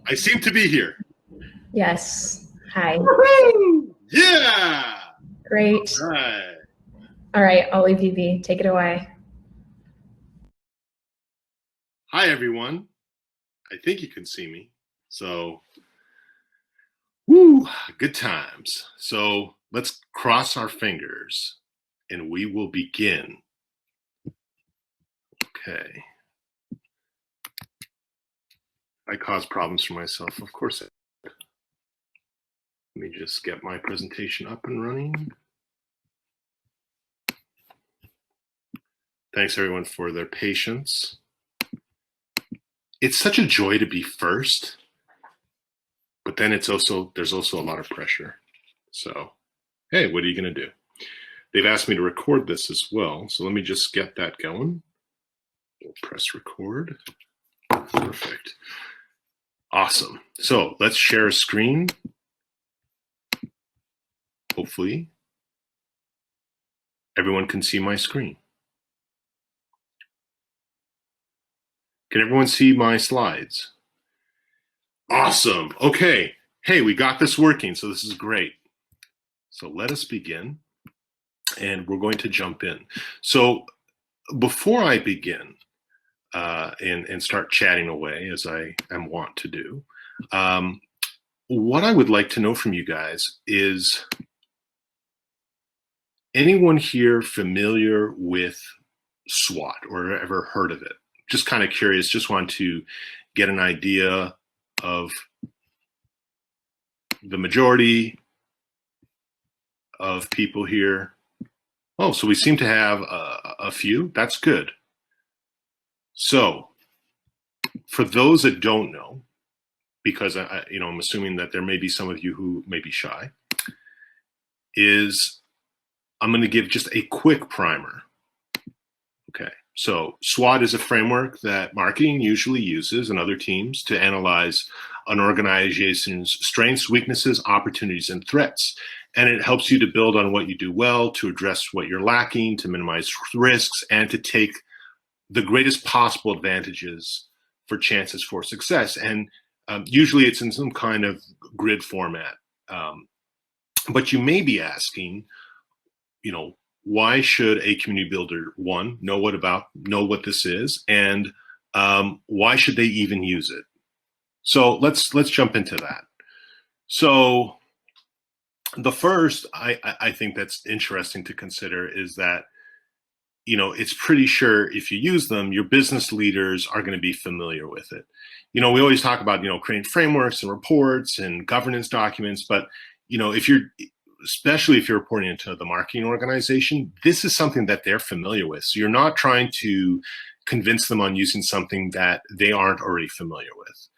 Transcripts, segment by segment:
I seem to be here. Yes. Hi. Woo-hoo! Yeah. Great. All right. All right, I'll leave you be. Take it away. Hi, everyone. I think you can see me. So, woo, good times. So let's cross our fingers and we will begin. Okay. I caused problems for myself. Of course I did. Let me just get my presentation up and running. Thanks everyone for their patience. It's such a joy to be first, but then there's also a lot of pressure. So, hey, what are you gonna do? They've asked me to record this as well. So let me just get that going. We'll press record. Perfect. Awesome. So let's share a screen. Hopefully everyone can see my screen. Can everyone see my slides? Awesome. Okay. Hey, we got this working. So this is great. So let us begin. And we're going to jump in. So before I begin and start chatting away, as I am wont to do, what I would like to know from you guys is, anyone here familiar with Swat or ever heard of it? Just kind of curious, just want to get an idea of the majority of people here. Oh, so we seem to have a few. That's good. So for those that don't know, because I'm assuming that there may be some of you who may be shy, I'm going to give just a quick primer. Okay, so SWOT is a framework that marketing usually uses and other teams to analyze an organization's strengths, weaknesses, opportunities, and threats. And it helps you to build on what you do well, to address what you're lacking, to minimize risks, and to take the greatest possible advantages for chances for success. And usually it's in some kind of grid format. But you may be asking, why should a community builder, one, know what this is, and why should they even use it? So let's jump into that. So the first I think that's interesting to consider is that it's pretty sure if you use them, your business leaders are going to be familiar with it. We always talk about creating frameworks and reports and governance documents, but especially if you're reporting into the marketing organization, this is something that they're familiar with. So you're not trying to convince them on using something that they aren't already familiar with.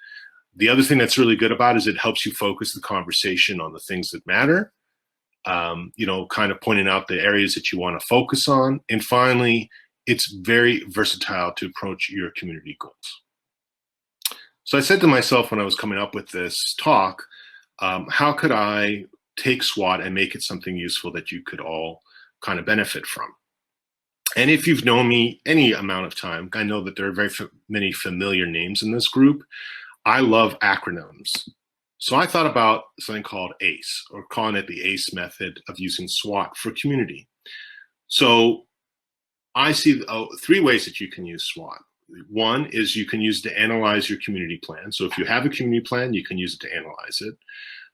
The other thing that's really good about it is it helps you focus the conversation on the things that matter, kind of pointing out the areas that you want to focus on. And finally, it's very versatile to approach your community goals. So I said to myself when I was coming up with this talk, how could I take SWOT and make it something useful that you could all kind of benefit from? And if you've known me any amount of time, I know that there are very many familiar names in this group. I love acronyms. So I thought about something called ACE, or calling it the ACE method of using SWOT for community. So I see three ways that you can use SWOT. One is you can use it to analyze your community plan. So if you have a community plan, you can use it to analyze it.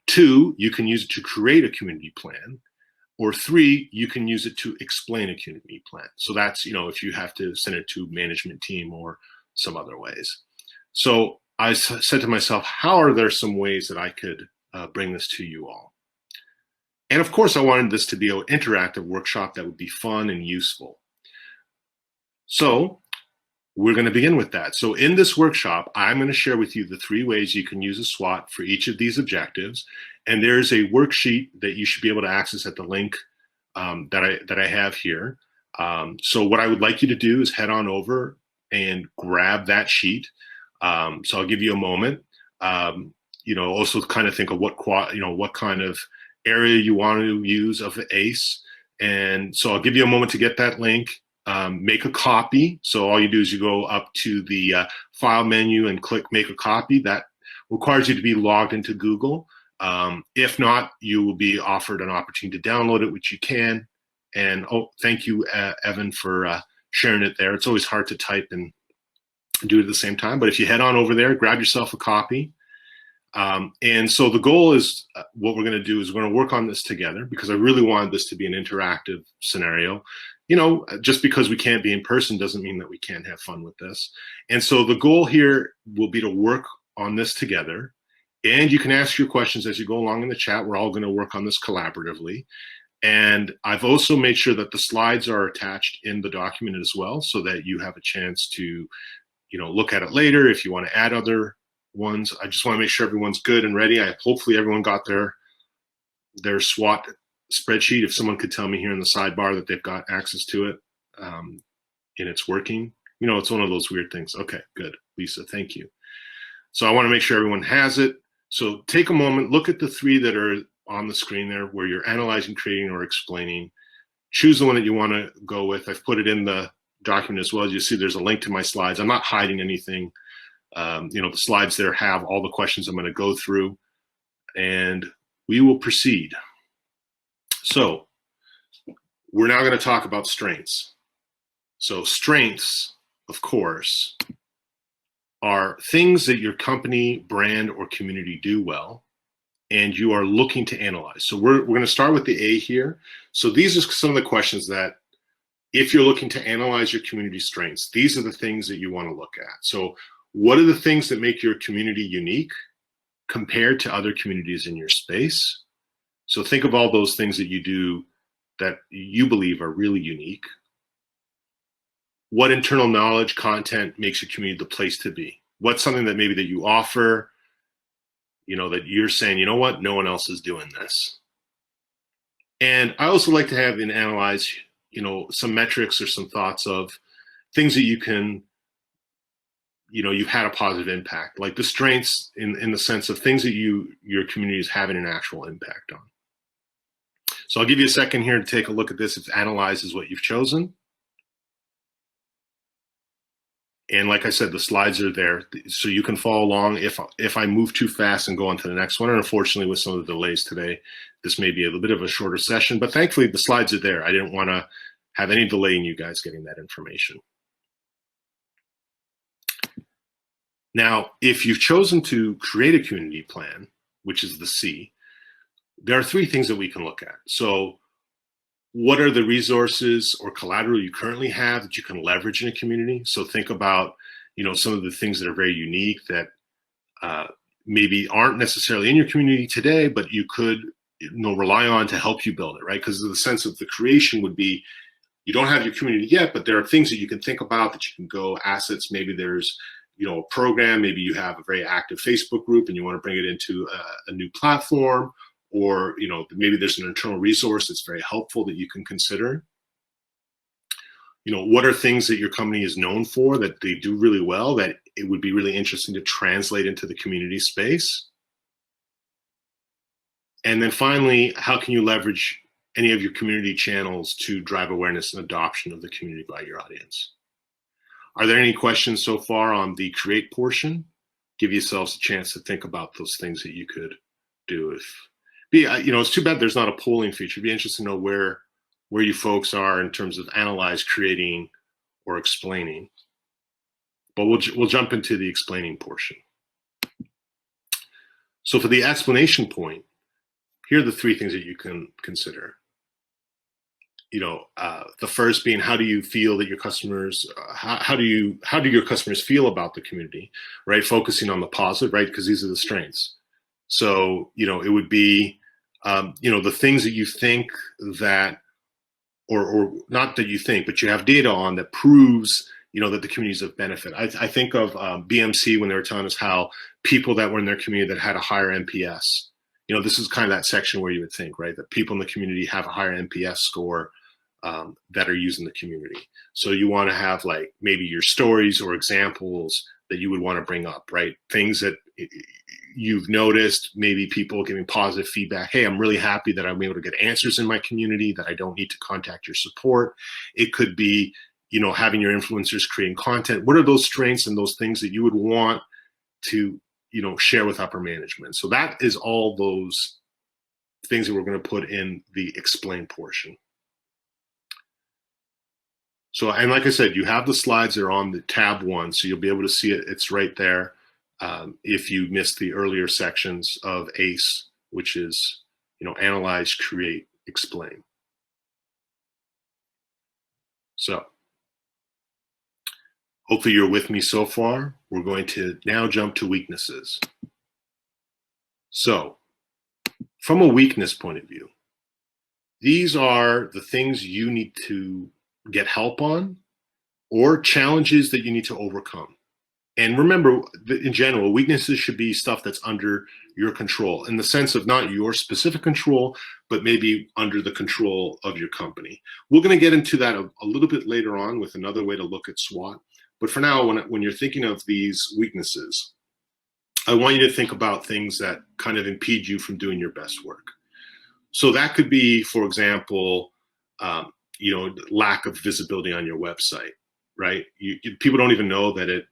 Two, you can use it to create a community plan. Or three, you can use it to explain a community plan. So that's, if you have to send it to management team or some other ways. So I said to myself, how are there some ways that I could bring this to you all? And of course, I wanted this to be an interactive workshop that would be fun and useful. So we're going to begin with that. So in this workshop, I'm going to share with you the three ways you can use a SWOT for each of these objectives. And there's a worksheet that you should be able to access at the link that I have here. So what I would like you to do is head on over and grab that sheet. So I'll give you a moment. Also kind of think of what kind of area you want to use of the ACE. And so I'll give you a moment to get that link. Make a copy. So all you do is you go up to the file menu and click make a copy. That requires you to be logged into Google. If not, you will be offered an opportunity to download it, which you can. And thank you, Evan, for sharing it there. It's always hard to type and do it at the same time, but if you head on over there, grab yourself a copy. And so the goal is, what we're going to do is we're going to work on this together, because I really wanted this to be an interactive scenario. You know, just because we can't be in person doesn't mean that we can't have fun with this. And so the goal here will be to work on this together. And you can ask your questions as you go along in the chat. We're all going to work on this collaboratively. And I've also made sure that the slides are attached in the document as well, so that you have a chance to, you know, look at it later if you want to add other ones. I just want to make sure everyone's good and ready. Hopefully everyone got their SWOT spreadsheet. If someone could tell me here in the sidebar that they've got access to it, and it's working. You know, it's one of those weird things. Okay, good, Lisa, thank you. So I want to make sure everyone has it. So take a moment, look at the three that are on the screen there where you're analyzing, creating, or explaining. Choose the one that you want to go with. I've put it in the document as well. As you see, there's a link to my slides. I'm not hiding anything. You know, the slides there have all the questions I'm going to go through, and we will proceed. So we're now going to talk about strengths. So strengths, of course, are things that your company, brand, or community do well, and you are looking to analyze. So we're going to start with the A here. So these are some of the questions that, if you're looking to analyze your community strengths, these are the things that you want to look at. So what are the things that make your community unique compared to other communities in your space? So think of all those things that you do that you believe are really unique. What internal knowledge, content makes your community the place to be? What's something that maybe that you offer, you know, that you're saying, you know what, no one else is doing this? And I also like to have and analyze, you know, some metrics or some thoughts of things that you can, you know, you've had a positive impact, like the strengths in the sense of things that your community is having an actual impact on. So I'll give you a second here to take a look at this. If analyze is what you've chosen. And like I said, the slides are there, so you can follow along. If I move too fast and go on to the next one, and unfortunately with some of the delays today, this may be a little bit of a shorter session, but thankfully the slides are there. I didn't want to have any delay in you guys getting that information. Now, if you've chosen to create a community plan, which is the C, there are three things that we can look at. So what are the resources or collateral you currently have that you can leverage in a community? So think about, you know, some of the things that are very unique that maybe aren't necessarily in your community today, but you could, you know, rely on to help you build it, right? Because the sense of the creation would be, you don't have your community yet, but there are things that you can think about that you can go assets. Maybe there's, you know, a program, maybe you have a very active Facebook group and you want to bring it into a new platform, or, you know, maybe there's an internal resource that's very helpful that you can consider. You know, what are things that your company is known for that they do really well that it would be really interesting to translate into the community space? And then finally, how can you leverage any of your community channels to drive awareness and adoption of the community by your audience? Are there any questions so far on the create portion? Give yourselves a chance to think about those things that you could do. You know, it's too bad there's not a polling feature. It'd be interesting to know where you folks are in terms of analyze, creating, or explaining. But we'll jump into the explaining portion. So for the explanation point, here are the three things that you can consider. You know, the first being, how do you feel that your customers, how do your customers feel about the community, right? Focusing on the positive, right? Because these are the strengths. So, you know, it would be, you know, the things that you think that, or not that you think, but you have data on that proves, you know, that the communities of benefit. I think of BMC when they were telling us how people that were in their community that had a higher NPS, you know, this is kind of that section where you would think, right, that people in the community have a higher NPS score that are using the community. So you want to have like maybe your stories or examples that you would want to bring up, right? Things that you've noticed, maybe people giving positive feedback. Hey, I'm really happy that I'm able to get answers in my community, that I don't need to contact your support. It could be, you know, having your influencers creating content. What are those strengths and those things that you would want to, share with upper management. So that is all those things that we're going to put in the explain portion. So, and like I said, you have the slides that are on the tab 1, so you'll be able to see it. It's right there. If you missed the earlier sections of ACE, which is, analyze, create, explain. So hopefully you're with me so far. We're going to now jump to weaknesses. So from a weakness point of view, these are the things you need to get help on or challenges that you need to overcome. And remember, in general, weaknesses should be stuff that's under your control, in the sense of not your specific control, but maybe under the control of your company. We're going to get into that a little bit later on with another way to look at SWOT. But for now, when you're thinking of these weaknesses, I want you to think about things that kind of impede you from doing your best work. So that could be, for example, lack of visibility on your website, right? People don't even know that it,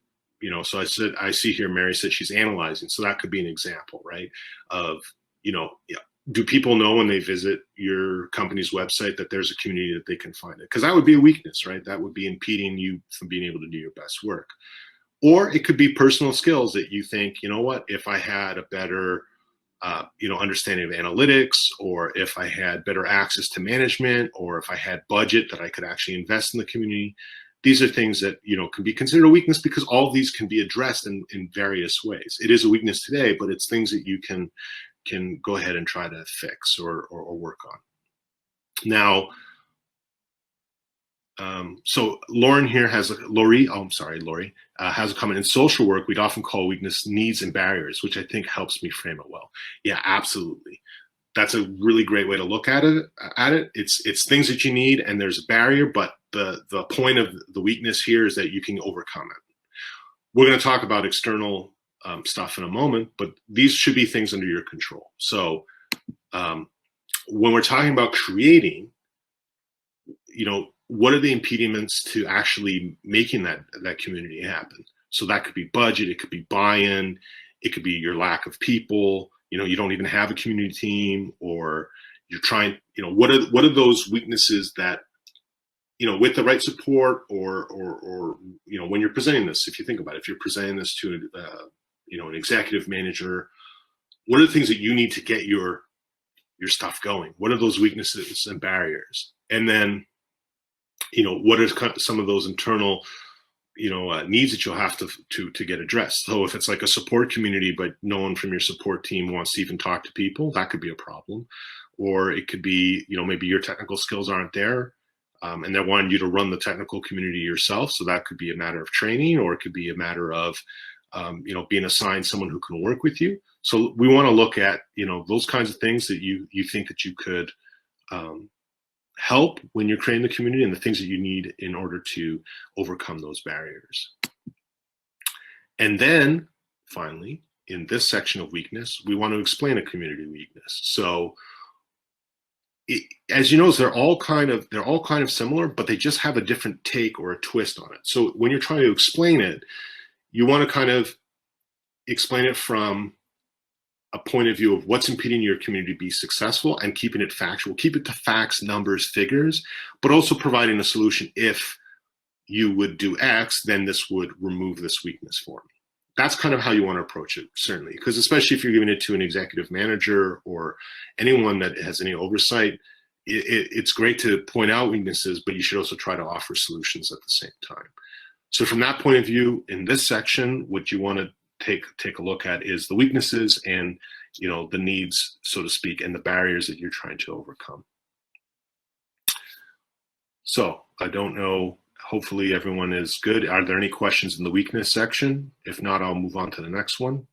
so I see here, Mary said she's analyzing. So that could be an example, right? Of, do people know when they visit your company's website that there's a community that they can find it? Because that would be a weakness, right? That would be impeding you from being able to do your best work. Or it could be personal skills that you think, what, if I had a better, understanding of analytics, or if I had better access to management, or if I had budget that I could actually invest in the community. These are things that, can be considered a weakness, because all of these can be addressed in various ways. It is a weakness today, but it's things that you can go ahead and try to fix or work on. Now, so Lauren here has Lori has a comment. In social work, we'd often call weakness needs and barriers, which I think helps me frame it well. Yeah, absolutely. That's a really great way to look at it. It's things that you need, and there's a barrier, but the point of the weakness here is that you can overcome it. We're going to talk about external stuff in a moment, but these should be things under your control. So when we're talking about creating, what are the impediments to actually making that community happen? So that could be budget, it could be buy-in, it could be your lack of people. You don't even have a community team, or you're trying. What are those weaknesses that, with the right support, or when you're presenting this, if you think about it, if you're presenting this to an executive manager, what are the things that you need to get your stuff going? What are those weaknesses and barriers? And then, what are some of those internal, needs that you'll have to get addressed? So if it's like a support community, but no one from your support team wants to even talk to people, that could be a problem. Or it could be, maybe your technical skills aren't there, and they're wanting you to run the technical community yourself. So that could be a matter of training, or it could be a matter of, being assigned someone who can work with you. So we want to look at, those kinds of things that you think that you could help when you're creating the community, and the things that you need in order to overcome those barriers. And then finally, in this section of weakness, we want to explain a community weakness. So as you notice, they're all kind of similar, but they just have a different take or a twist on it. So when you're trying to explain it, you want to kind of explain it from a point of view of what's impeding your community to be successful, and keeping it factual. Keep it to facts, numbers, figures, but also providing a solution. If you would do X, then this would remove this weakness for me. That's kind of how you want to approach it, certainly, because especially if you're giving it to an executive manager or anyone that has any oversight, it's great to point out weaknesses, but you should also try to offer solutions at the same time. So from that point of view, in this section, what you want to take a look at is the weaknesses and, the needs, so to speak, and the barriers that you're trying to overcome. So I don't know, hopefully everyone is good. Are there any questions in the weakness section? If not, I'll move on to the next one.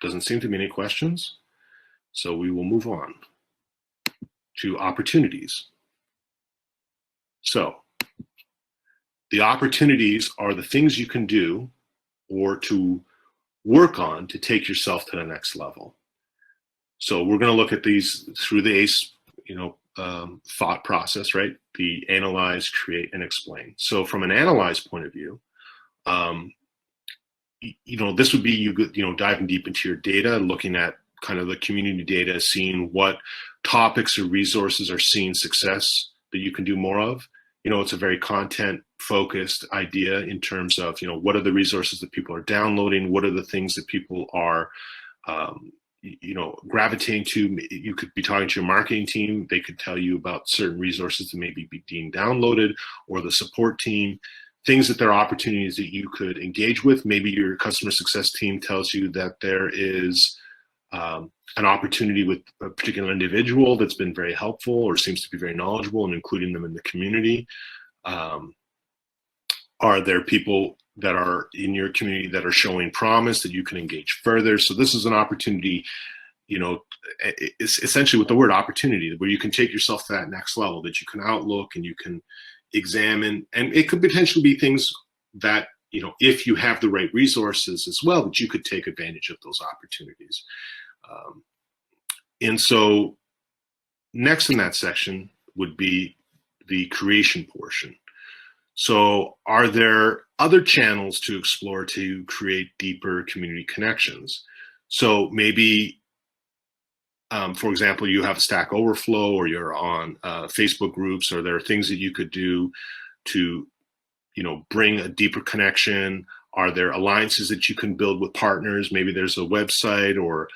Doesn't seem to be any questions. So we will move on to opportunities. So the opportunities are the things you can do or to work on to take yourself to the next level. So we're going to look at these through the ACE, thought process, right? The analyze, create, and explain. So from an analyze point of view, Um, this would be diving deep into your data, looking at kind of the community data, seeing what topics or resources are seeing success that you can do more of. It's a very content focused idea in terms of, what are the resources that people are downloading? What are the things that people are, gravitating to? You could be talking to your marketing team. They could tell you about certain resources that may be being downloaded, or the support team, things that there are opportunities that you could engage with. Maybe your customer success team tells you that there is an opportunity with a particular individual that's been very helpful or seems to be very knowledgeable, and including them in the community. Are there people that are in your community that are showing promise that you can engage further? So this is an opportunity, it's essentially with the word opportunity, where you can take yourself to that next level, that you can outlook and you can examine. And it could potentially be things that, if you have the right resources as well, that you could take advantage of those opportunities. And so next in that section would be the creation portion. So are there other channels to explore to create deeper community connections? So maybe, for example, you have Stack Overflow, or you're on Facebook groups, or there are things that you could do to, bring a deeper connection. Are there alliances that you can build with partners? Maybe there's a website or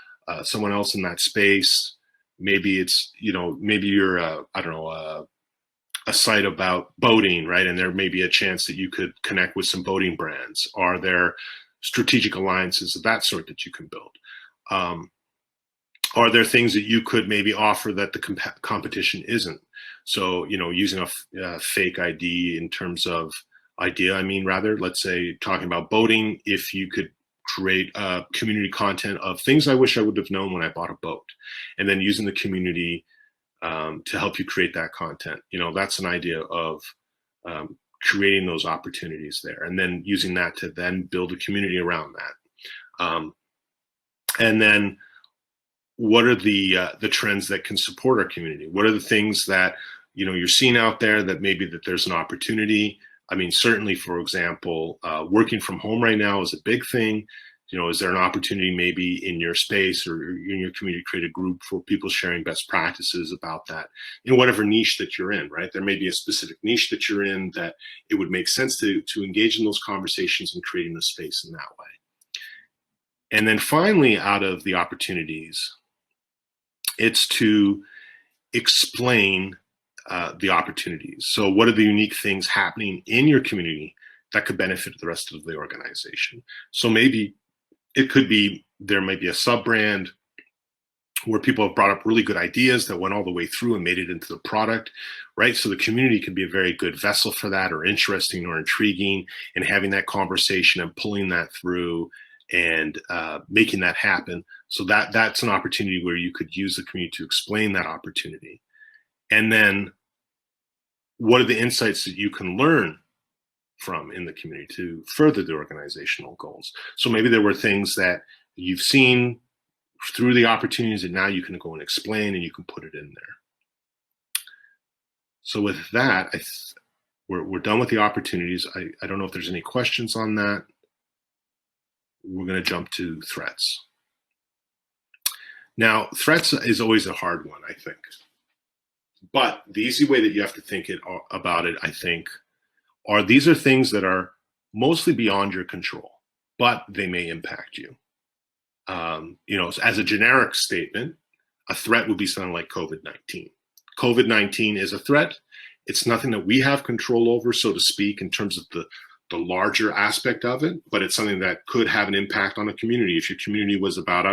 someone else in that space. Maybe it's, maybe you're, a site about boating, right? And there may be a chance that you could connect with some boating brands. Are there strategic alliances of that sort that you can build? Are there things that you could maybe offer that the competition isn't? So, using a fake ID in terms of let's say talking about boating, if you could create community content of things I wish I would have known when I bought a boat, and then using the community to help you create that content. That's an idea of creating those opportunities there, and then using that to then build a community around that. And then what are the trends that can support our community? What are the things that, you're seeing out there that maybe that there's an opportunity? Certainly, for example, working from home right now is a big thing. Is there an opportunity maybe in your space or in your community to create a group for people sharing best practices about that in whatever niche that you're in, right? There may be a specific niche that you're in that it would make sense to engage in those conversations and creating a space in that way. And then finally, out of the opportunities, it's to explain the opportunities. So what are the unique things happening in your community that could benefit the rest of the organization? So maybe it could be, there may be a sub-brand where people have brought up really good ideas that went all the way through and made it into the product, right? So the community can be a very good vessel for that, or interesting or intriguing, and having that conversation and pulling that through and making that happen. So that's an opportunity where you could use the community to explain that opportunity. And then what are the insights that you can learn from in the community to further the organizational goals? So maybe there were things that you've seen through the opportunities that now you can go and explain, and you can put it in there. So with that, we're done with the opportunities. I don't know if there's any questions on that. We're going to jump to threats. Now, threats is always a hard one, I think. But the easy way that you have to think about it, I think, these are things that are mostly beyond your control, but they may impact you. As a generic statement, a threat would be something like COVID-19. COVID-19 is a threat. It's nothing that we have control over, so to speak, in terms of the larger aspect of it, but it's something that could have an impact on a community. If your community was about,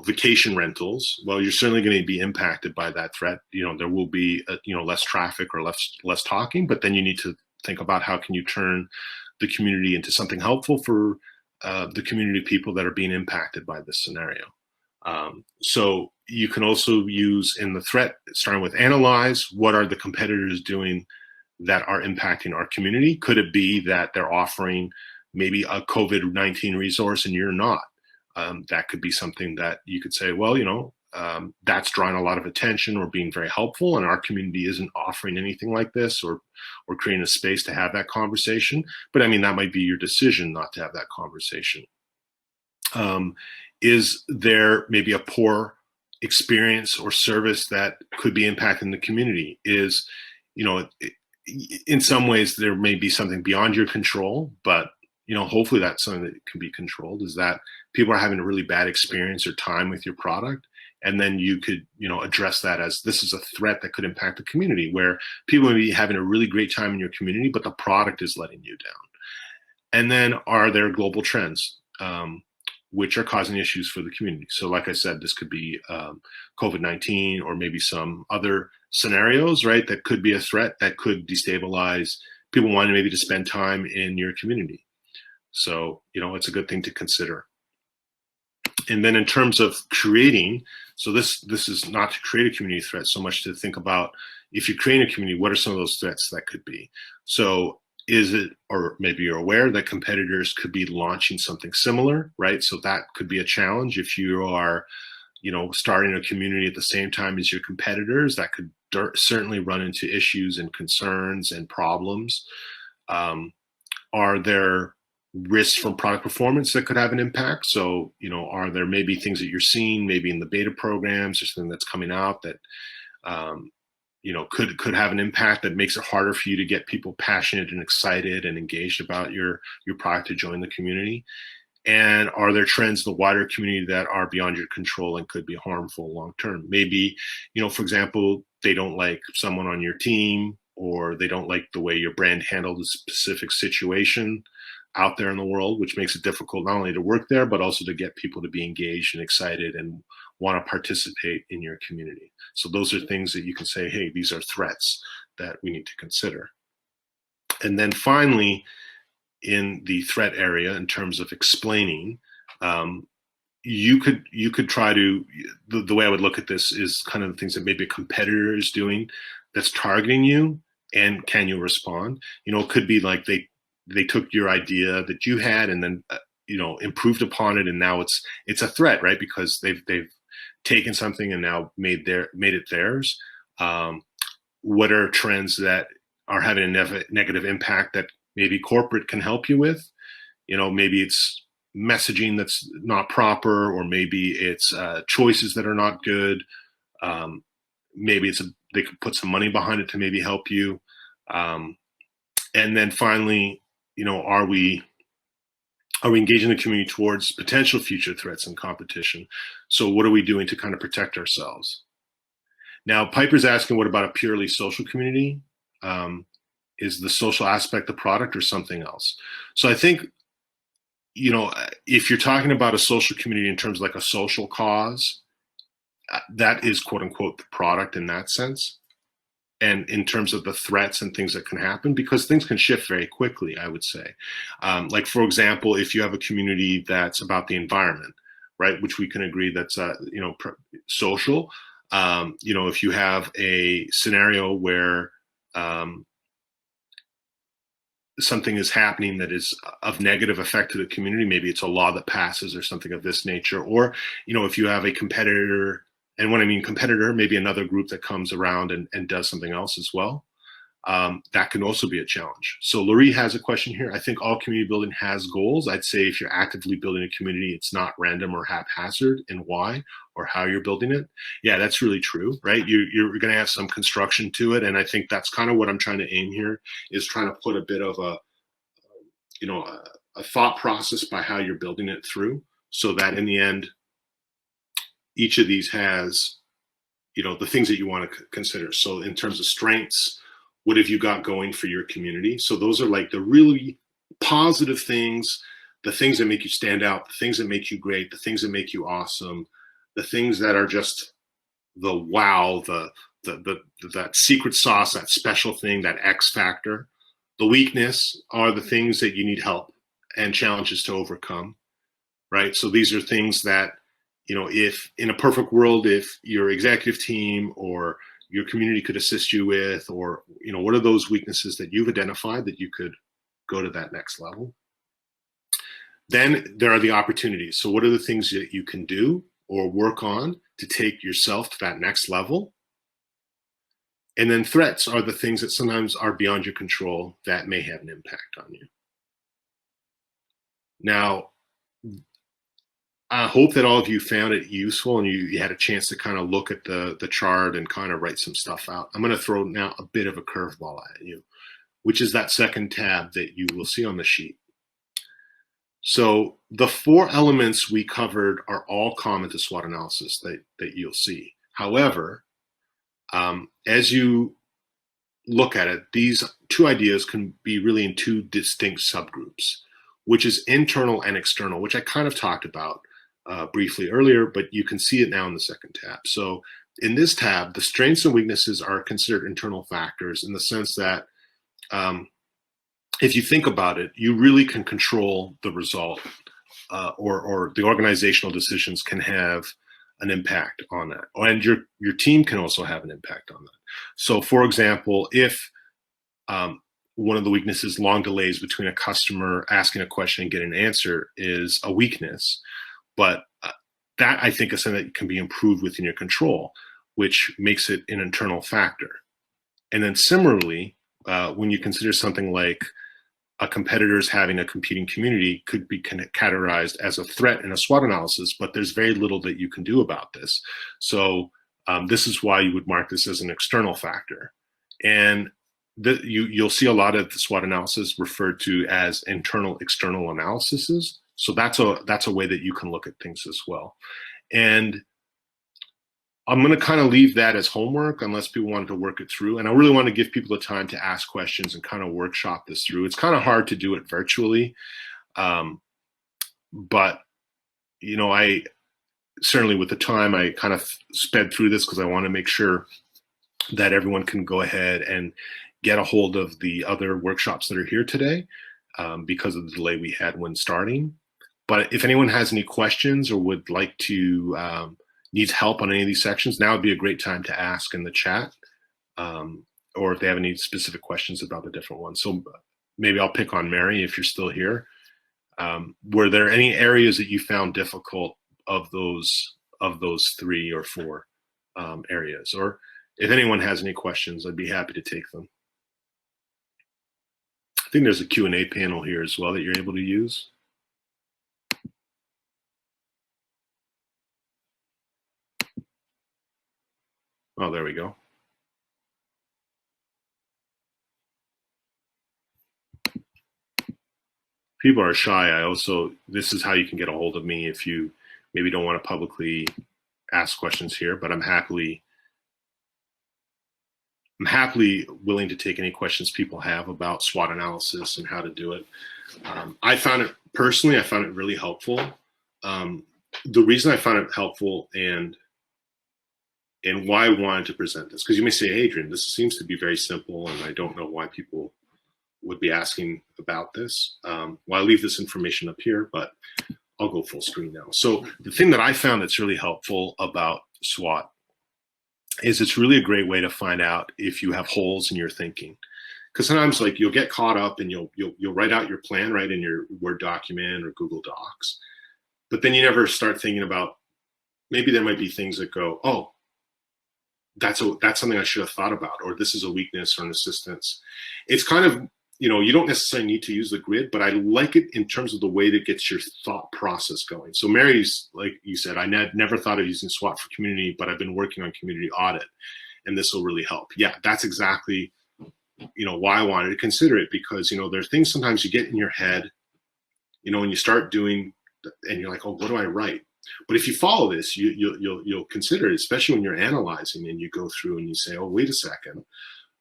vacation rentals, well, you're certainly going to be impacted by that threat. There will be, less traffic or less talking, but then you need to think about how can you turn the community into something helpful for the community of people that are being impacted by this scenario. So you can also use in the threat, starting with analyze, what are the competitors doing that are impacting our community? Could it be that they're offering maybe a COVID-19 resource and you're not? That could be something that you could say, well, that's drawing a lot of attention or being very helpful, and our community isn't offering anything like this or creating a space to have that conversation. But I mean, that might be your decision not to have that conversation. Is there maybe a poor experience or service that could be impacting the community? Is, in some ways there may be something beyond your control, but hopefully that's something that can be controlled, is that people are having a really bad experience or time with your product. And then you could, address that as this is a threat that could impact the community, where people may be having a really great time in your community, but the product is letting you down. And then are there global trends, which are causing issues for the community? So like I said, this could be COVID-19 or maybe some other scenarios, right? That could be a threat that could destabilize people wanting maybe to spend time in your community. So, it's a good thing to consider. And then in terms of creating, so this is not to create a community threat so much to think about, if you create a community, what are some of those threats that could be? So is it, or maybe you're aware that competitors could be launching something similar, right? So that could be a challenge if you are, starting a community at the same time as your competitors. That could certainly run into issues and concerns and problems. Are there risks from product performance that could have an impact? So, are there maybe things that you're seeing maybe in the beta programs or something that's coming out that, could have an impact that makes it harder for you to get people passionate and excited and engaged about your product to join the community? And are there trends in the wider community that are beyond your control and could be harmful long term? Maybe, for example, they don't like someone on your team, or they don't like the way your brand handled a specific situation out there in the world, which makes it difficult not only to work there, but also to get people to be engaged and excited and want to participate in your community. So those are things that you can say, hey, these are threats that we need to consider. And then finally, in the threat area, in terms of explaining, you could try to, the way I would look at this is kind of the things that maybe a competitor is doing that's targeting you, and can you respond? It could be like they took your idea that you had and then improved upon it, and now it's a threat, right? Because they've taken something and now made it theirs. What are trends that are having a negative impact that maybe corporate can help you with? Maybe it's messaging that's not proper, or maybe it's choices that are not good. Maybe they could put some money behind it to maybe help you. And then finally, are we engaging the community towards potential future threats and competition? So what are we doing to kind of protect ourselves? Now, Piper's asking, what about a purely social community? Is the social aspect the product or something else? So I think, if you're talking about a social community in terms of like a social cause, that is quote unquote the product in that sense. And in terms of the threats and things that can happen, because things can shift very quickly, I would say. Like, for example, if you have a community that's about the environment, right, which we can agree that's, social. If you have a scenario where something is happening that is of negative effect to the community, maybe it's a law that passes or something of this nature, or, if you have a competitor. And when I mean competitor, maybe another group that comes around and does something else as well. That can also be a challenge. So Laurie has a question here. I think all community building has goals. I'd say if you're actively building a community, it's not random or haphazard, and why or how you're building it. Yeah, that's really true, right? You're going to have some construction to it. And I think that's kind of what I'm trying to aim here, is trying to put a bit of a thought process by how you're building it through, so that in the end, each of these has, the things that you want to consider. So in terms of strengths, what have you got going for your community? So those are like the really positive things, the things that make you stand out, the things that make you great, the things that make you awesome, the things that are just the wow, that secret sauce, that special thing, that X factor. The weakness are the things that you need help and challenges to overcome, right? So these are things that, if in a perfect world, if your executive team or your community could assist you with, or, what are those weaknesses that you've identified that you could go to that next level? Then there are the opportunities. So what are the things that you can do or work on to take yourself to that next level. And then threats are the things that sometimes are beyond your control that may have an impact on you. Now, I hope that all of you found it useful and you had a chance to kind of look at the chart and kind of write some stuff out. I'm going to throw now a bit of a curveball at you, which is that second tab that you will see on the sheet. So the 4 elements we covered are all common to SWOT analysis that you'll see. However, as you look at it, these 2 ideas can be really in 2 distinct subgroups, which is internal and external, which I kind of talked about briefly earlier, but you can see it now in the second tab. So in this tab, the strengths and weaknesses are considered internal factors in the sense that if you think about it, you really can control the result or the organizational decisions can have an impact on that. And your team can also have an impact on that. So for example, if one of the weaknesses, long delays between a customer asking a question and getting an answer, is a weakness, but that I think is something that can be improved within your control, which makes it an internal factor. And then similarly, when you consider something like a competitor's having a competing community could be categorized as a threat in a SWOT analysis, but there's very little that you can do about this. So this is why you would mark this as an external factor. And you'll see a lot of the SWOT analysis referred to as internal external analyses. So that's a way that you can look at things as well. And I'm going to kind of leave that as homework unless people wanted to work it through. And I really want to give people the time to ask questions and kind of workshop this through. It's kind of hard to do it virtually. But, you know, I certainly with the time, I kind of sped through this because I want to make sure that everyone can go ahead and get a hold of the other workshops that are here today because of the delay we had when starting. But if anyone has any questions or would like to needs help on any of these sections, now would be a great time to ask in the chat, or if they have any specific questions about the different ones. So maybe I'll pick on Mary if you're still here. Were there any areas that you found difficult of those 3 or 4 areas? Or if anyone has any questions, I'd be happy to take them. I think there's a Q&A panel here as well that you're able to use. Oh, there we go. People are shy. This is how you can get a hold of me if you maybe don't want to publicly ask questions here, but I'm happily willing to take any questions people have about SWOT analysis and how to do it. I found it really helpful. The reason I found it helpful and why I wanted to present this, because you may say, Adrian, this seems to be very simple and I don't know why people would be asking about this. Well, I'll leave this information up here, but I'll go full screen now. So the thing that I found that's really helpful about SWOT is it's really a great way to find out if you have holes in your thinking. Because sometimes like you'll get caught up and you'll write out your plan right in your Word document or Google Docs, but then you never start thinking about maybe there might be things that go, oh, that's something I should have thought about, or this is a weakness or an assistance. It's kind of, you know, you don't necessarily need to use the grid, but I like it in terms of the way that gets your thought process going. So Mary's, like you said, I never thought of using SWOT for community, but I've been working on community audit and this will really help. Yeah, that's exactly, you know, why I wanted to consider it, because, you know, there's things sometimes you get in your head, you know, when you start doing and you're like, oh, what do I write? But if you follow this, you'll consider it, especially when you're analyzing and you go through and you say, oh, wait a second,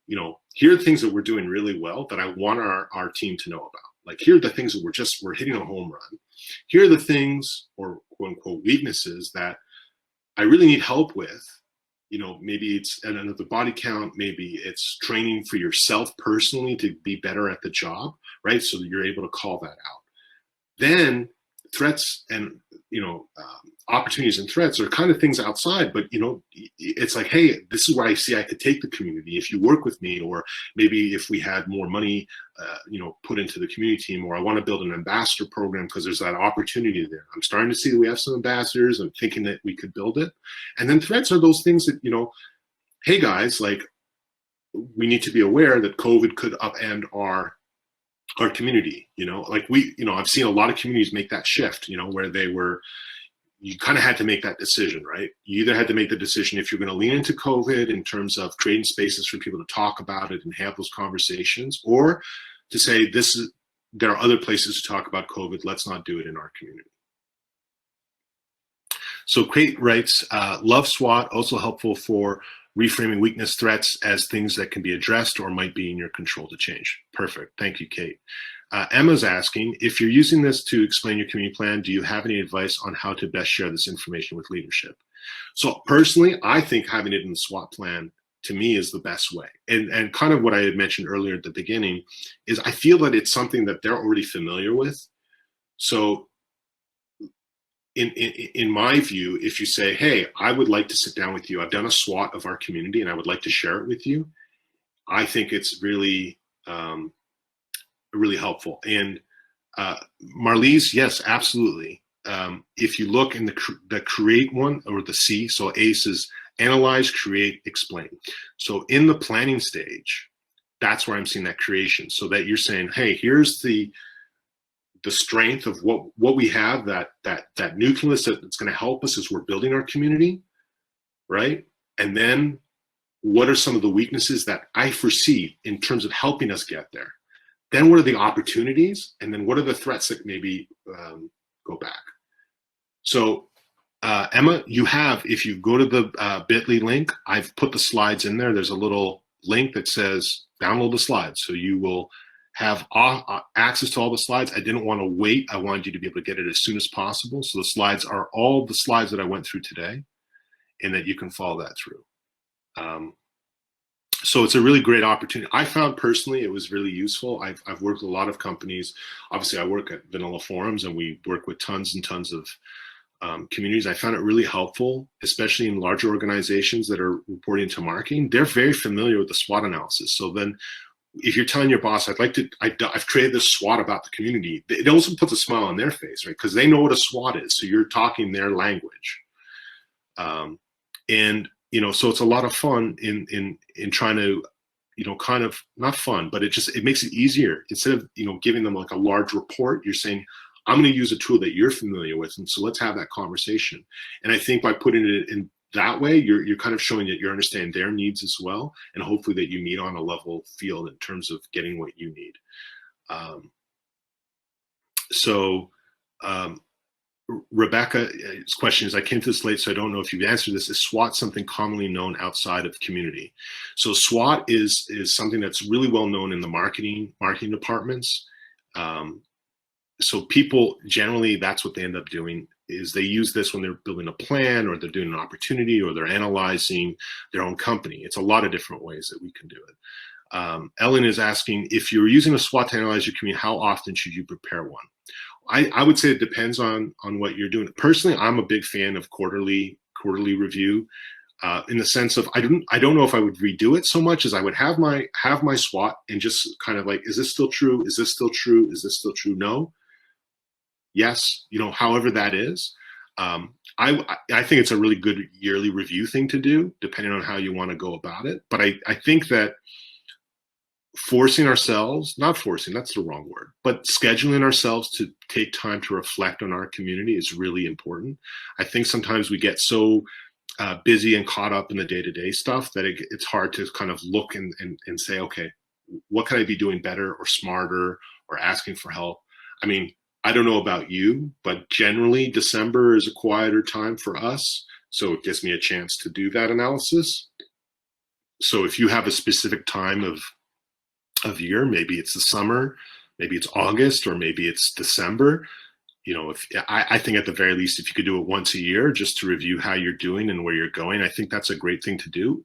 you know, here are things that we're doing really well that I want our team to know about. Like, here are the things that we're hitting a home run. Here are the things, or quote unquote weaknesses, that I really need help with. You know, maybe it's another body count, maybe it's training for yourself personally to be better at the job, right? So that you're able to call that out. Then threats and opportunities and threats are kind of things outside, but it's like, hey, this is where I see I could take the community if you work with me, or maybe if we had more money put into the community team, or I want to build an ambassador program because there's that opportunity there. I'm starting to see that we have some ambassadors. I'm thinking that we could build it. And then threats are those things that, hey guys, like, we need to be aware that COVID could upend our community. I've seen a lot of communities make that shift, where you kind of had to make that decision, right? You either had to make the decision if you're going to lean into COVID in terms of creating spaces for people to talk about it and have those conversations, or to say, there are other places to talk about COVID. Let's not do it in our community. So Kate writes, love SWOT, also helpful for reframing weakness threats as things that can be addressed or might be in your control to change. Perfect. Thank you, Kate. Emma's asking, if you're using this to explain your community plan, do you have any advice on how to best share this information with leadership? So personally, I think having it in the SWOT plan, to me, is the best way. And kind of what I had mentioned earlier at the beginning is I feel that it's something that they're already familiar with. So in my view, if you say, hey, I would like to sit down with you, I've done a SWOT of our community and I would like to share it with you, I think it's really, really helpful. And Marlies, yes, absolutely. If you look in the create one, or the C, so ACE is analyze, create, explain. So in the planning stage, that's where I'm seeing that creation, so that you're saying, hey, here's the strength of what we have, that nucleus that's going to help us as we're building our community, right? And then what are some of the weaknesses that I foresee in terms of helping us get there? Then what are the opportunities? And then what are the threats that maybe go back? So Emma, you have, if you go to the bit.ly link, I've put the slides in there. There's a little link that says download the slides. So you will have access to all the slides. I didn't want to wait. I wanted you to be able to get it as soon as possible. So the slides are all the slides that I went through today, and that you can follow that through. So it's a really great opportunity. I found personally it was really useful. I've worked with a lot of companies. Obviously, I work at Vanilla Forums, and we work with tons and tons of communities. I found it really helpful, especially in larger organizations that are reporting to marketing. They're very familiar with the SWOT analysis. So then, if you're telling your boss, I've created this SWOT about the community, it also puts a smile on their face, right? Because they know what a SWOT is. So you're talking their language. And, so it's a lot of fun in trying to, kind of, not fun, but it makes it easier. Instead of, giving them like a large report, you're saying, I'm going to use a tool that you're familiar with. And so let's have that conversation. And I think by putting it in that way, you're kind of showing that you're understanding their needs as well, and hopefully that you meet on a level field in terms of getting what you need. Rebecca's question is, I came to this late, so I don't know if you've answered this. Is SWOT something commonly known outside of community? So SWOT is something that's really well known in the marketing departments. So people generally, that's what they end up doing, is they use this when they're building a plan, or they're doing an opportunity, or they're analyzing their own company. It's a lot of different ways that we can do it. Ellen is asking, if you're using a SWOT to analyze your community, how often should you prepare one? I would say it depends on what you're doing. Personally, I'm a big fan of quarterly review, in the sense of I don't know if I would redo it so much as I would have my SWOT and just kind of like, is this still true? Is this still true? Is this still true? No. Yes. However that is. I think it's a really good yearly review thing to do, depending on how you want to go about it. But I think that forcing ourselves, not forcing, that's the wrong word, but scheduling ourselves to take time to reflect on our community is really important. I think sometimes we get so busy and caught up in the day-to-day stuff that it's hard to kind of look and say, okay, what can I be doing better or smarter, or asking for help? I mean, I don't know about you, but generally December is a quieter time for us. So it gives me a chance to do that analysis. So if you have a specific time of year, maybe it's the summer, maybe it's August, or maybe it's December, I think at the very least, if you could do it once a year just to review how you're doing and where you're going, I think that's a great thing to do.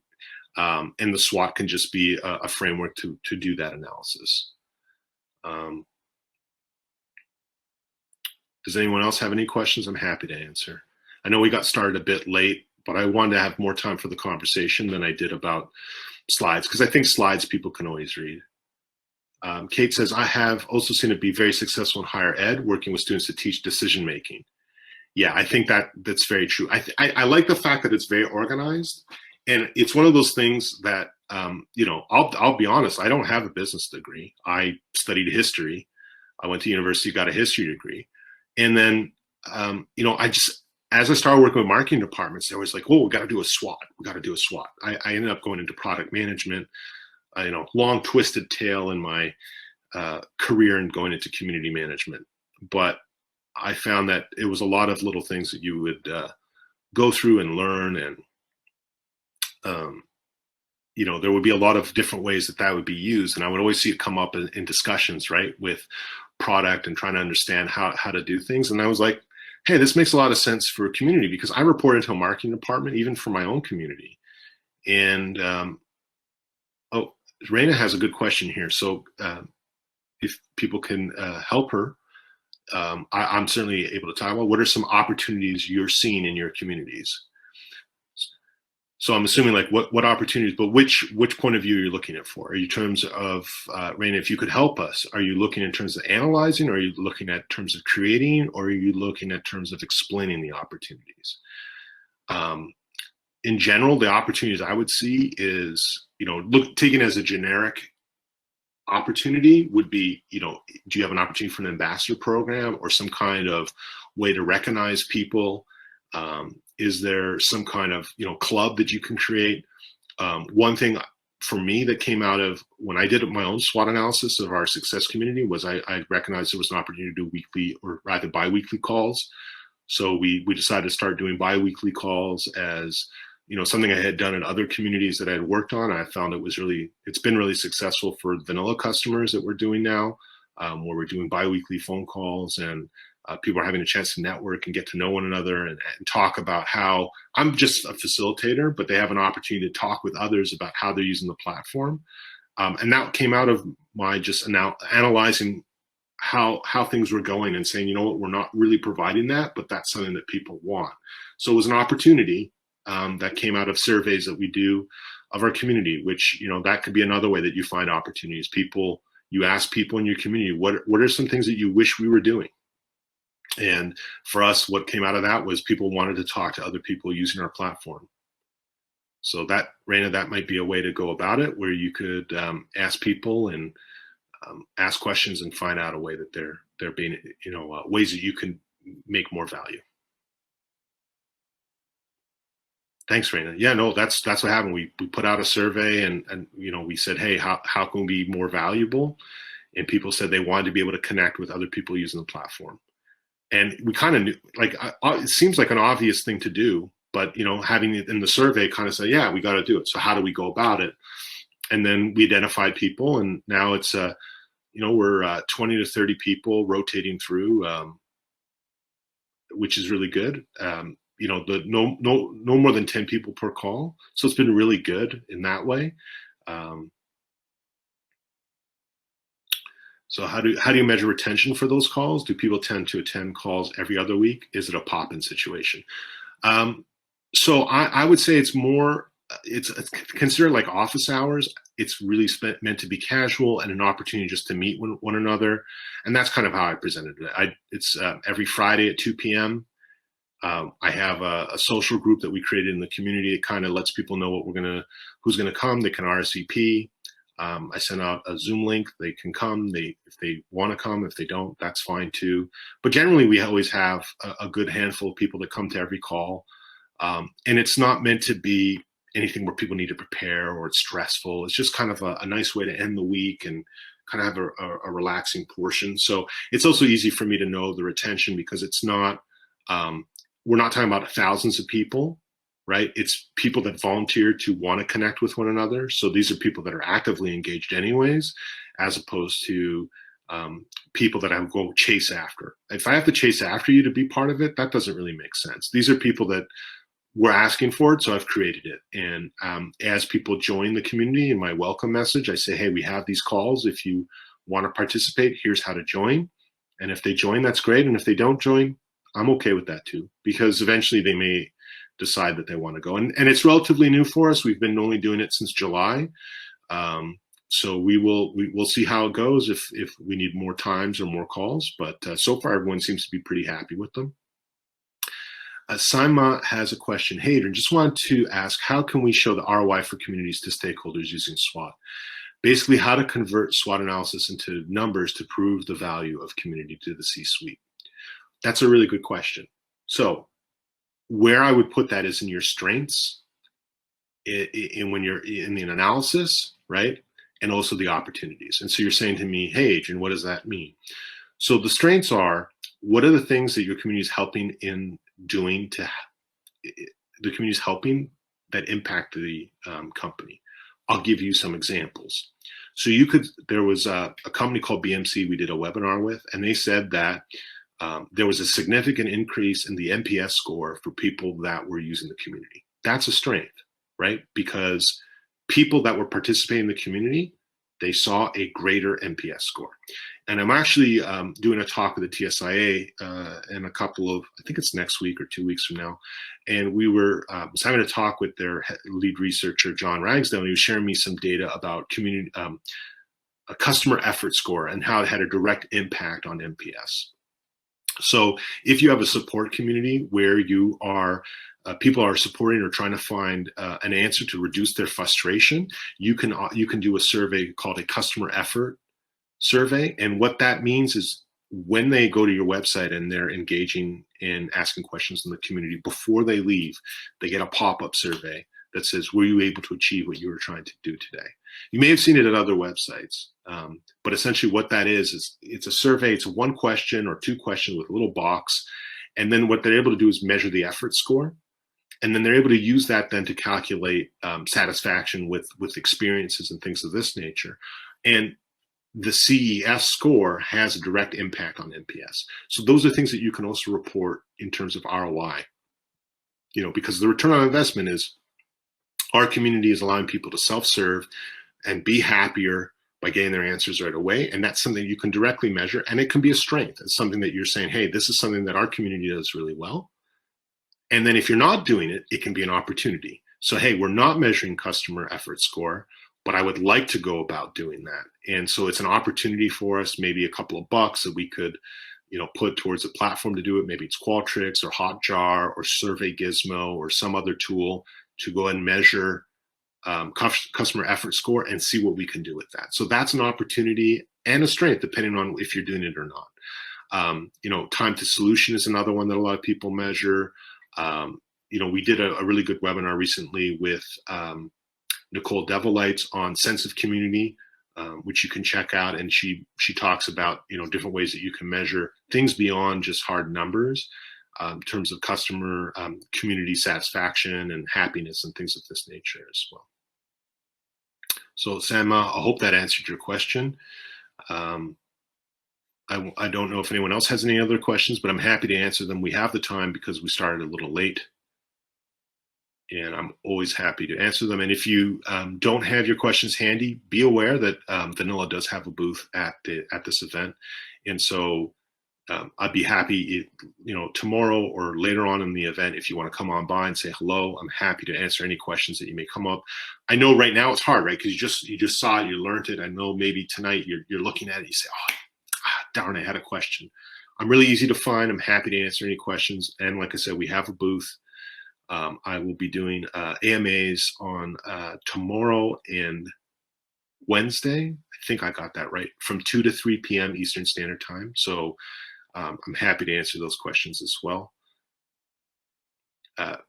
And the SWOT can just be a framework to do that analysis. Does anyone else have any questions? I'm happy to answer. I know we got started a bit late, but I wanted to have more time for the conversation than I did about slides, because I think slides people can always read. Kate says, I have also seen it be very successful in higher ed, working with students to teach decision making. Yeah, I think that's very true. I like the fact that it's very organized, and it's one of those things that you know, I'll be honest, I don't have a business degree. I studied history. I went to university, got a history degree, and then you know, as I started working with marketing departments, they was like, "Oh, we got to do a SWOT. We got to do a SWOT." I ended up going into product management. You know, long twisted tail in my career and going into community management, but I found that it was a lot of little things that you would go through and learn, and you know, there would be a lot of different ways that would be used, and I would always see it come up in discussions, right, with product and trying to understand how to do things. And I was like, hey, this makes a lot of sense for a community, because I reported to a marketing department even for my own community. And oh, Raina has a good question here. So if people can help her, I'm certainly able to talk about what are some opportunities you're seeing in your communities. So I'm assuming like what opportunities, but which point of view are you looking at for? Are you in terms of, Raina, if you could help us, are you looking in terms of analyzing, or are you looking at terms of creating, or are you looking at terms of explaining the opportunities? In general, the opportunities I would see is, you know, taken as a generic opportunity would be, you know, do you have an opportunity for an ambassador program or some kind of way to recognize people? Is there some kind of, you know, club that you can create? One thing for me that came out of when I did my own SWOT analysis of our success community was I recognized there was an opportunity to do weekly, or rather bi-weekly calls. So we decided to start doing bi-weekly calls as, you know, something I had done in other communities that I had worked on. I found it's been really successful for vanilla customers that we're doing now, where we're doing bi-weekly phone calls, and people are having a chance to network and get to know one another and talk about how I'm just a facilitator, but they have an opportunity to talk with others about how they're using the platform. And that came out of my just now analyzing how things were going and saying, you know what, we're not really providing that, but that's something that people want. So it was an opportunity that came out of surveys that we do of our community, which, you know, that could be another way that you find opportunities. You ask people in your community, what are some things that you wish we were doing? And for us, what came out of that was people wanted to talk to other people using our platform. So that, Raina, that might be a way to go about it, where you could ask people and ask questions and find out a way that they're being, you know, ways that you can make more value. Thanks, Raina. Yeah, no, that's what happened. We put out a survey, and you know, we said, hey, how can we be more valuable? And people said they wanted to be able to connect with other people using the platform. And we kind of knew, like, it seems like an obvious thing to do, but, you know, having it in the survey kind of say, yeah, we got to do it. So how do we go about it? And then we identified people, and now it's, you know, we're 20 to 30 people rotating through, which is really good. You know, no more than 10 people per call. So it's been really good in that way. So how do you measure retention for those calls? Do people tend to attend calls every other week? Is it a pop-in situation? So I would say it's more, it's considered like office hours. It's really meant to be casual and an opportunity just to meet one another. And that's kind of how I presented it. It's every Friday at 2 p.m. I have a social group that we created in the community. It kind of lets people know who's gonna come. They can RSVP. I send out a Zoom link. They can come. If they want to come. If they don't, that's fine too. But generally, we always have a good handful of people that come to every call. And it's not meant to be anything where people need to prepare or it's stressful. It's just kind of a nice way to end the week and kind of have a relaxing portion. So it's also easy for me to know the retention, because it's not, we're not talking about thousands of people, right? It's people that volunteer to want to connect with one another. So these are people that are actively engaged anyways, as opposed to people that I would go chase after. If I have to chase after you to be part of it, that doesn't really make sense. These are people that were asking for it, so I've created it. And as people join the community in my welcome message, I say, hey, we have these calls. If you want to participate, here's how to join. And if they join, that's great. And if they don't join, I'm okay with that too, because eventually they may decide that they want to go. And it's relatively new for us. We've been only doing it since July. So we'll see how it goes if we need more times or more calls. But so far, everyone seems to be pretty happy with them. Saima has a question. Hey, Adrian, just wanted to ask, how can we show the ROI for communities to stakeholders using SWOT? Basically, how to convert SWOT analysis into numbers to prove the value of community to the C-suite. That's a really good question. So where I would put that is in your strengths, when you're in the analysis, right? And also the opportunities. And so you're saying to me, hey, Adrian, what does that mean? So the strengths are, what are the things that your community is helping in doing to the community is helping that impact the company? I'll give you some examples. So there was a company called BMC we did a webinar with, and they said that there was a significant increase in the NPS score for people that were using the community. That's a strength, right? Because people that were participating in the community, they saw a greater NPS score. And I'm actually doing a talk with the TSIA in a couple of, I think it's next week or 2 weeks from now. And we was having a talk with their lead researcher, John Ragsdale, and he was sharing me some data about community, a customer effort score and how it had a direct impact on NPS. So if you have a support community where you are, people are supporting or trying to find an answer to reduce their frustration, you can do a survey called a customer effort survey. And what that means is when they go to your website and they're engaging in asking questions in the community, before they leave, they get a pop-up survey that says, were you able to achieve what you were trying to do today? You may have seen it at other websites, but essentially what that is it's a survey. It's one question or two questions with a little box. And then what they're able to do is measure the effort score. And then they're able to use that then to calculate satisfaction with experiences and things of this nature. And the CES score has a direct impact on NPS. So those are things that you can also report in terms of ROI, because the return on investment is our community is allowing people to self-serve and be happier by getting their answers right away. And that's something you can directly measure, and it can be a strength. It's something that you're saying, hey, this is something that our community does really well. And then if you're not doing it, it can be an opportunity. So, hey, we're not measuring customer effort score, but I would like to go about doing that. And so it's an opportunity for us, maybe a couple of bucks that we could, put towards a platform to do it. Maybe it's Qualtrics or Hotjar or Survey Gizmo or some other tool to go and measure customer effort score and see what we can do with that. So that's an opportunity and a strength, depending on if you're doing it or not. Time to solution is another one that a lot of people measure. We did a really good webinar recently with Nicole Devilites on sense of community, which you can check out. And she talks about, different ways that you can measure things beyond just hard numbers in terms of customer community satisfaction and happiness and things of this nature as well. So Sam, I hope that answered your question. I don't know if anyone else has any other questions, but I'm happy to answer them. We have the time because we started a little late. And I'm always happy to answer them. And if you don't have your questions handy, be aware that Vanilla does have a booth at this event. And so I'd be happy, tomorrow or later on in the event, if you want to come on by and say hello, I'm happy to answer any questions that you may come up. I know right now it's hard, right? Because you just saw it, you learned it. I know maybe tonight you're looking at it, you say, oh, darn, I had a question. I'm really easy to find. I'm happy to answer any questions. And like I said, we have a booth. I will be doing AMAs on tomorrow and Wednesday. I think I got that right, from 2 to 3 p.m. Eastern Standard Time. So I'm happy to answer those questions as well.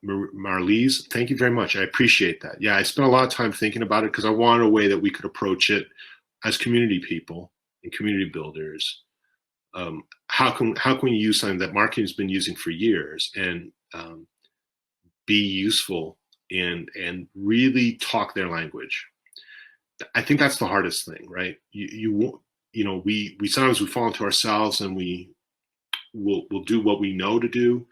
Marlise, thank you very much. I appreciate that. Yeah, I spent a lot of time thinking about it because I wanted a way that we could approach it as community people and community builders. How can we use something that marketing has been using for years and be useful and really talk their language? I think that's the hardest thing, right? We sometimes we fall into ourselves and we'll do what we know to do,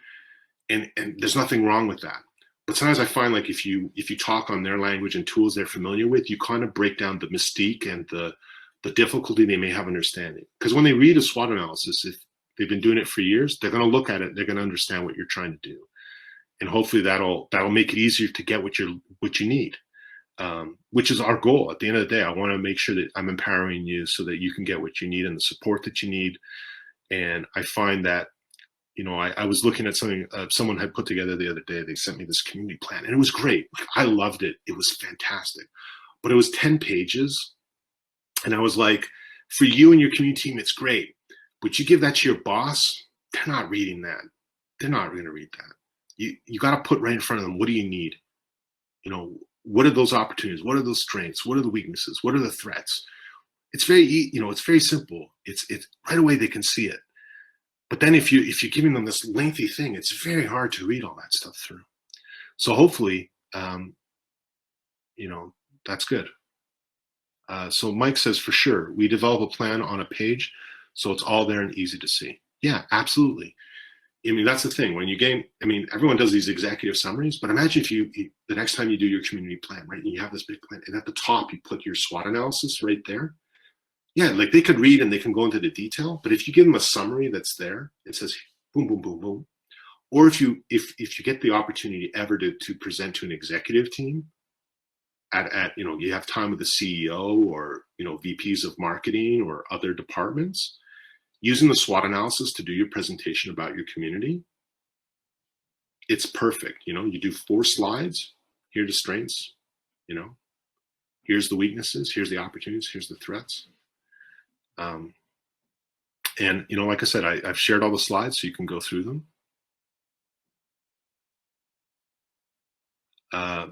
and there's nothing wrong with that. But sometimes I find like if you talk on their language and tools they're familiar with, you kind of break down the mystique and the difficulty they may have understanding. Because when they read a SWOT analysis, they've been doing it for years, they're going to look at it, they're going to understand what you're trying to do. And hopefully that'll make it easier to get what you need, which is our goal. At the end of the day, I want to make sure that I'm empowering you so that you can get what you need and the support that you need. And I find that, you know, I was looking at something someone had put together the other day. They sent me this community plan, and it was great. Like, I loved it. It was fantastic. But it was 10 pages. And I was like, for you and your community team, it's great. But you give that to your boss, they're not reading that. They're not going to read that. You got to put right in front of them, what do you need? You know, what are those opportunities? What are those strengths? What are the weaknesses? What are the threats? It's very, you know, it's very simple. It's right away they can see it. But then if you're giving them this lengthy thing, it's very hard to read all that stuff through. So hopefully, you know, that's good. So Mike says, for sure, we develop a plan on a page so it's all there and easy to see. Yeah, absolutely. I mean, that's the thing. When you game, I mean, everyone does these executive summaries, but imagine if the next time you do your community plan, right, and you have this big plan, and at the top you put your SWOT analysis right there. Yeah, like they could read and they can go into the detail, but if you give them a summary that's there, it says boom, boom, boom, boom. Or if you get the opportunity ever to present to an executive team, at you know, you have time with the CEO or, you know, VPs of marketing or other departments, using the SWOT analysis to do your presentation about your community, it's perfect. You know, you do 4 slides. Here are the strengths, you know, here's the weaknesses, here's the opportunities, here's the threats. And, you know, like I said, I've shared all the slides so you can go through them.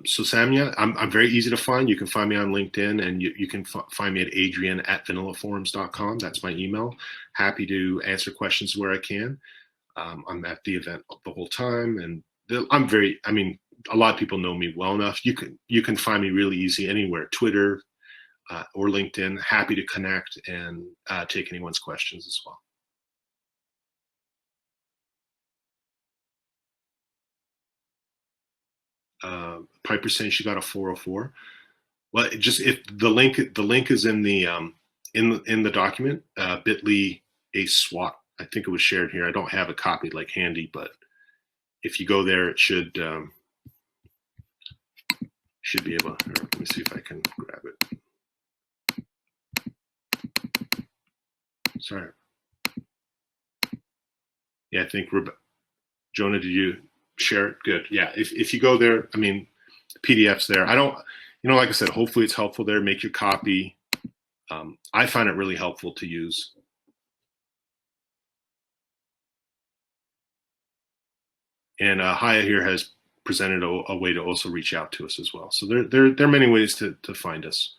So Samya, I'm very easy to find. You can find me on LinkedIn, and you can find me at adrian@vanillaforums.com. That's my email. Happy to answer questions where I can. I'm at the event the whole time, and I mean, a lot of people know me well enough. You can find me really easy anywhere, Twitter or LinkedIn. Happy to connect and take anyone's questions as well. Piper saying she got a 404. Well, just if the link is in the document, bit.ly a SWAT. I think it was shared here. I don't have a copy like handy, but if you go there, it should be able. Let me see if I can grab it. Sorry. Yeah, I think Jonah, did you share it? Good. Yeah, if you go there, I mean, the PDF's there. I don't, you know, like I said, hopefully it's helpful there. Make your copy. I find it really helpful to use. And Haya here has presented a way to also reach out to us as well. So there are many ways to find us.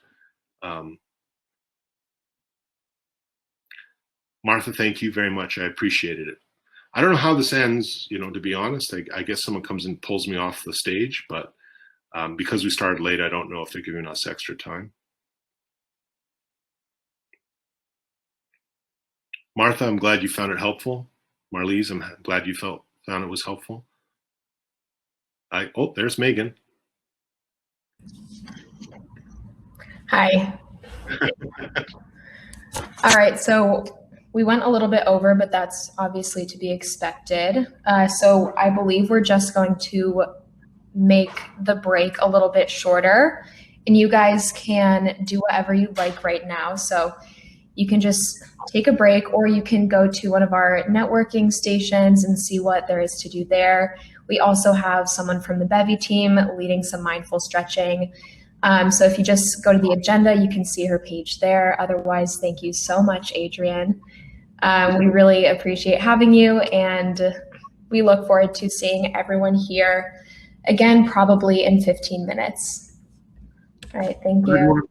Martha, thank you very much. I appreciated it. I don't know how this ends, you know, to be honest. I guess someone comes and pulls me off the stage, but because we started late, I don't know if they're giving us extra time. Martha, I'm glad you found it helpful. Marlise, I'm glad you found it was helpful. Oh, there's Megan. Hi. All right, so we went a little bit over, but that's obviously to be expected. So I believe we're just going to make the break a little bit shorter, and you guys can do whatever you like right now. So you can just take a break, or you can go to one of our networking stations and see what there is to do there. We also have someone from the Bevy team leading some mindful stretching. So if you just go to the agenda, you can see her page there. Otherwise, thank you so much, Adrian. We really appreciate having you, and we look forward to seeing everyone here again, probably in 15 minutes. All right, thank you.